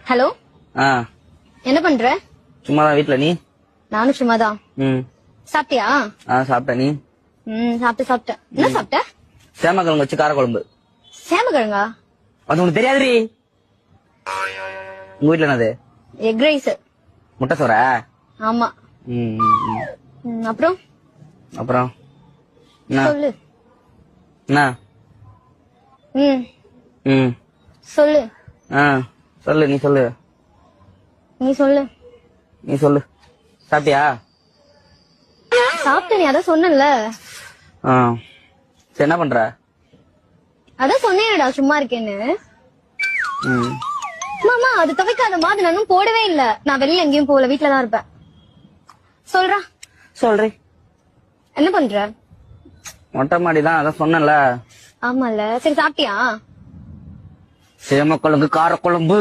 Hello. என்ன பண்ற? சும்மாதான் வீட்ல. நீ? நானும் சும்மாதான். சாப்பிட்டியா? சாப்பிட்டேன். நீ? சாப்பிட்டேன். என்ன சாப்பிட்ட? சேமக்கிழங்கு வச்சு காரக்குழம்பு. சேமக்கிழங்கா? அது உனக்கு தெரியாதுரி. உங்க வீட்ல என்னது? Egg rice. முட்டை சோறா? ஆமா. அப்புறம் அப்புறம் சொல்லு. என்ன? சொல்லு. சொல்லு. நீ சொல்லு. நீ சொல்லு. நீ சொல்லு. சாப்பிட்டியா? சாப்பிட்ட. நீ அதான் சொன்னல. சரி, என்ன பண்ற? அதான் சொன்னேன்டா சும்மா இருக்கேன்னு. மாமா அது துவைக்காதமா, அது நானும் போடவே இல்ல. நான் வெளியில எங்கேயும் போகல, வீட்டுலதான் இருப்பேன். சொல்றா. சொல்றேன். என்ன பண்ற? மொட்டை மாடிதான், அதான் சொன்னல. ஆமால. சரி சாப்பிட்டியா? சேமக்கிழங்கு காரக்குழம்பு.